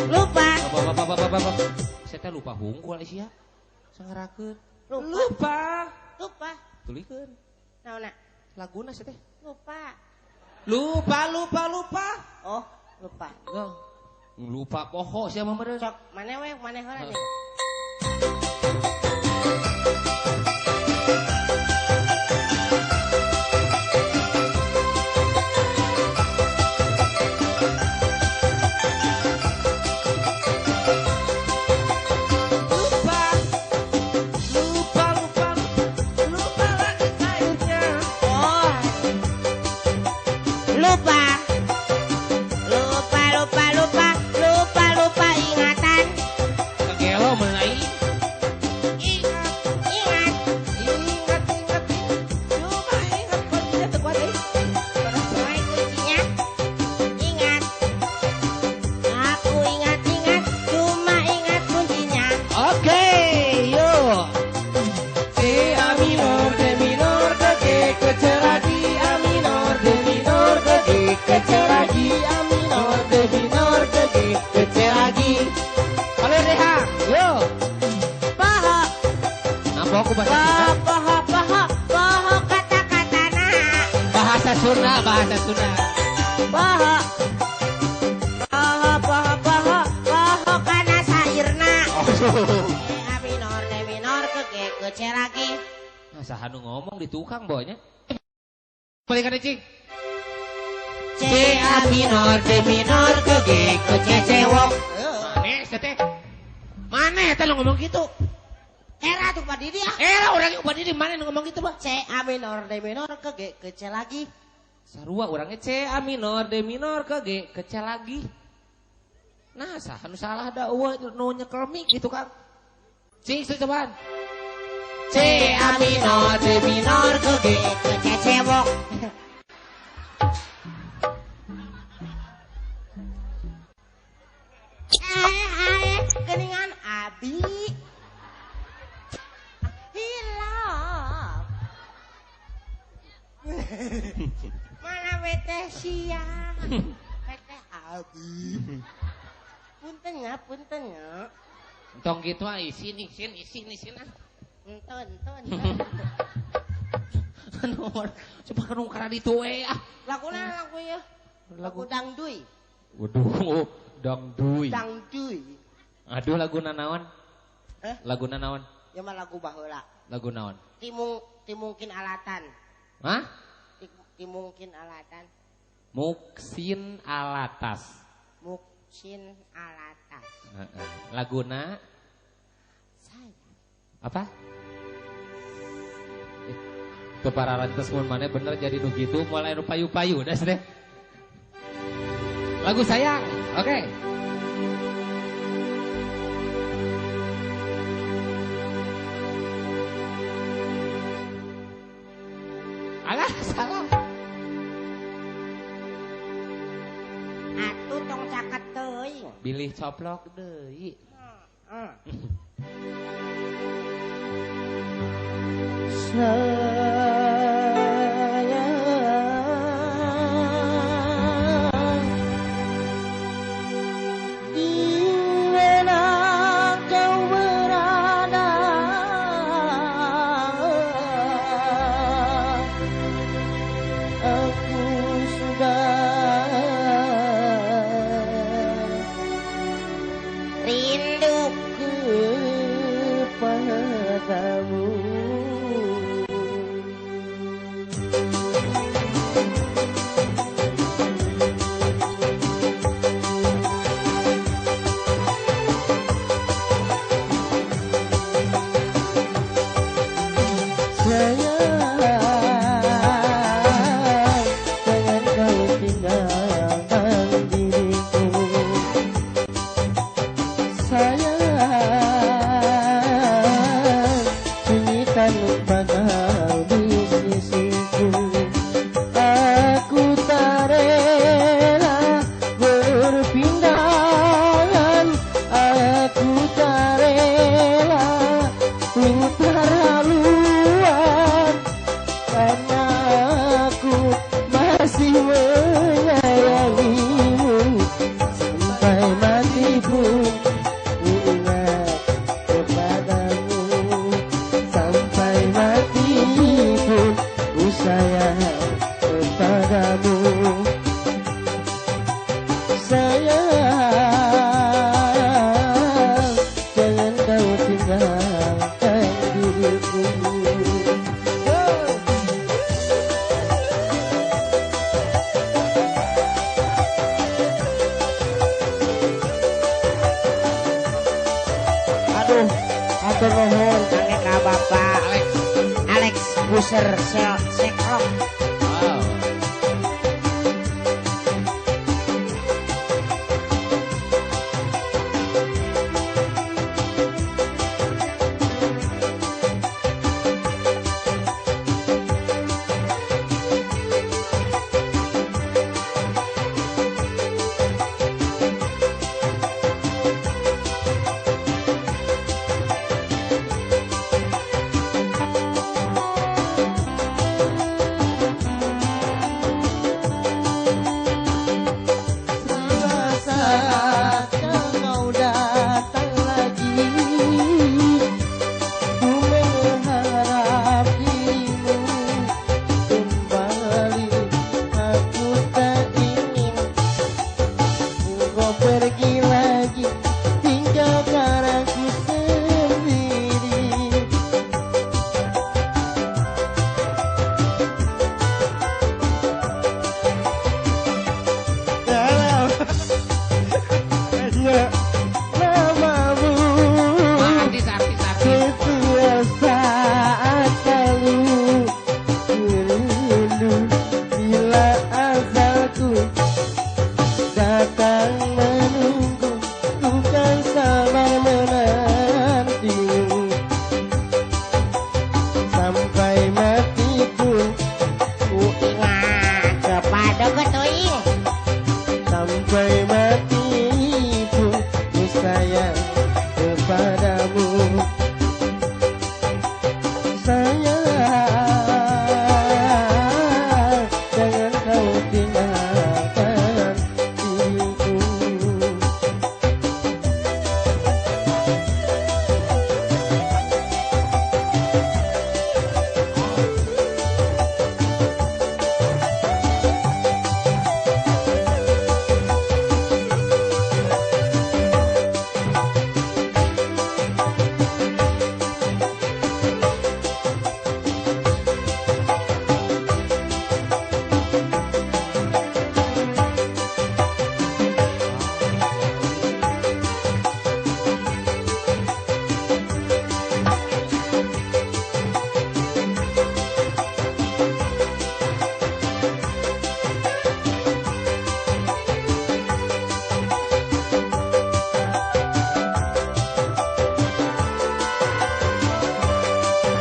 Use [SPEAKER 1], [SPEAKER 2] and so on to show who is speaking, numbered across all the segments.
[SPEAKER 1] Lupa.
[SPEAKER 2] Bapak. Saya teh lupa hungkul sia. Sangarakeun. Lupa. Tulikeun.
[SPEAKER 1] Naonna?
[SPEAKER 2] Laguna saya teh.
[SPEAKER 1] Lupa.
[SPEAKER 2] Oh,
[SPEAKER 1] lupa.
[SPEAKER 2] Lupa poho sia mah meureun.
[SPEAKER 1] Sok maneh heula nih. Lupa ingatan.
[SPEAKER 2] Kagelo meunai. Bahasa Sunda.
[SPEAKER 1] Baha kana sairna. D minor ke G ke C lagi.
[SPEAKER 2] Nah, saha nu ngomong di tukang bonya. Balikan deh, Cing.
[SPEAKER 1] C A minor D minor ke G ke C cewok.
[SPEAKER 2] Maneh teh ngomong gitu.
[SPEAKER 1] Era tuh Pak Didi ya.
[SPEAKER 2] Era urang Pak Didi mana ngomong gitu, Pak?
[SPEAKER 1] C A minor D minor ke G ke C lagi.
[SPEAKER 2] Sarua urangnya C A minor D minor ke G ke C lagi. Nah, saha nu salah da eueuh nu nyekel mik gitu, Kang. Cing cobaan.
[SPEAKER 1] C A minor D minor ke G ke C cewok. Geningan Abi. Hilaf. Mana weteh sia. Weteh Abi. Punten ya.
[SPEAKER 2] Entong gitu isin ah.
[SPEAKER 1] Enton.
[SPEAKER 2] Coba kan ukara ditu we ah.
[SPEAKER 1] Lagu ya. Lagu dangdui.
[SPEAKER 2] Waduh, dangdui. Aduh lagu naon? Lagu naon?
[SPEAKER 1] Ya mah lagu baheula.
[SPEAKER 2] Lagu naon?
[SPEAKER 1] Timungkin alatan.
[SPEAKER 2] Hah?
[SPEAKER 1] Timungkin alatan.
[SPEAKER 2] Muksin alatas. Laguna
[SPEAKER 1] saya.
[SPEAKER 2] apa? Itu para rantes mun maneh bener jadi nu gitu mulai nu payu-payu das deh. Lagu sayang. Oke. Alah, salah.
[SPEAKER 1] Atuh tong caket teuing.
[SPEAKER 2] Bilih coplok deui.
[SPEAKER 3] pun ku ingat kepadamu, sampai mati pun ku sayang kepadamu. Sayang, jangan kau tinggalkan diriku.
[SPEAKER 1] Aduh, atur nuhun kangge ka Bapak Alex Buser Sekrok.
[SPEAKER 2] Wow.
[SPEAKER 3] Saat kau datang lagi, ku mengharap dirimu kembali. Aku tak ingin kau pergi lagi, tinggalkan aku sendiri. Kalau hanya namamu
[SPEAKER 2] Artis.
[SPEAKER 3] setiap saat selalu rindu, bila azalku datang menunggu, ku kan sabar menantimu, sampai mati pun ku
[SPEAKER 1] Ingat kepada ketuing.
[SPEAKER 3] sampai mati pun ku sayang kepadamu. Sayang, jangan kau tinggalkan diriku.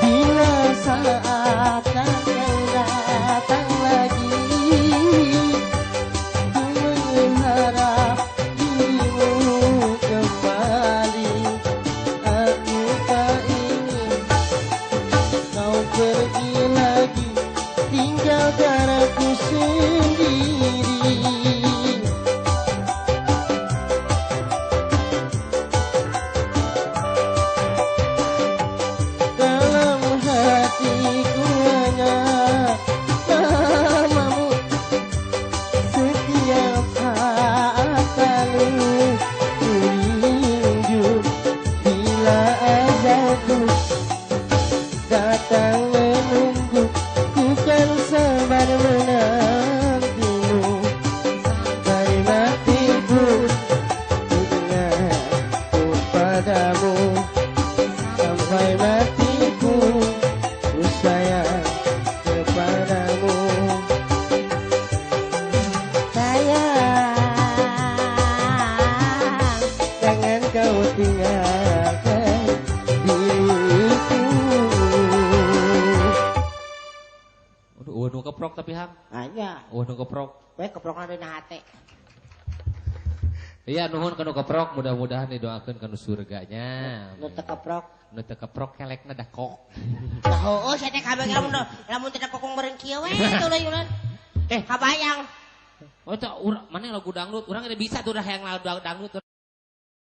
[SPEAKER 3] Bila saat kau datang lagi, ku mengharap dirimu kembali. Aku tak ingin kau pergi lagi, tinggalkan aku sendiri. Dalam hatiku hanya namamu, setiap saat selalu ku rindu, bila azalku datang menunggu, ku kan sabar menantimu, sampai mati pun ku ingat kepadamu, sampai mati pun ku sayang kepadamu. Sayang, jangan kau tinggalkan diriku.
[SPEAKER 2] Udah nu keprok tapi hang.
[SPEAKER 1] Anya,
[SPEAKER 2] Nu keprok.
[SPEAKER 1] we keprokan dina hate.
[SPEAKER 2] Iya nuhun kanu keprok, mudah-mudahan didoakeun kanu surganya.
[SPEAKER 1] Nu teu keprok.
[SPEAKER 2] Nu teu keprok kelekna da kok.
[SPEAKER 1] Tahu saya teh kabeh lamun teu kokong bareng kieu we teu layunan. Kabayang.
[SPEAKER 2] Oh, itu mana lagu dangdut? Urang bisa tuh udah hayang lagu dangdut.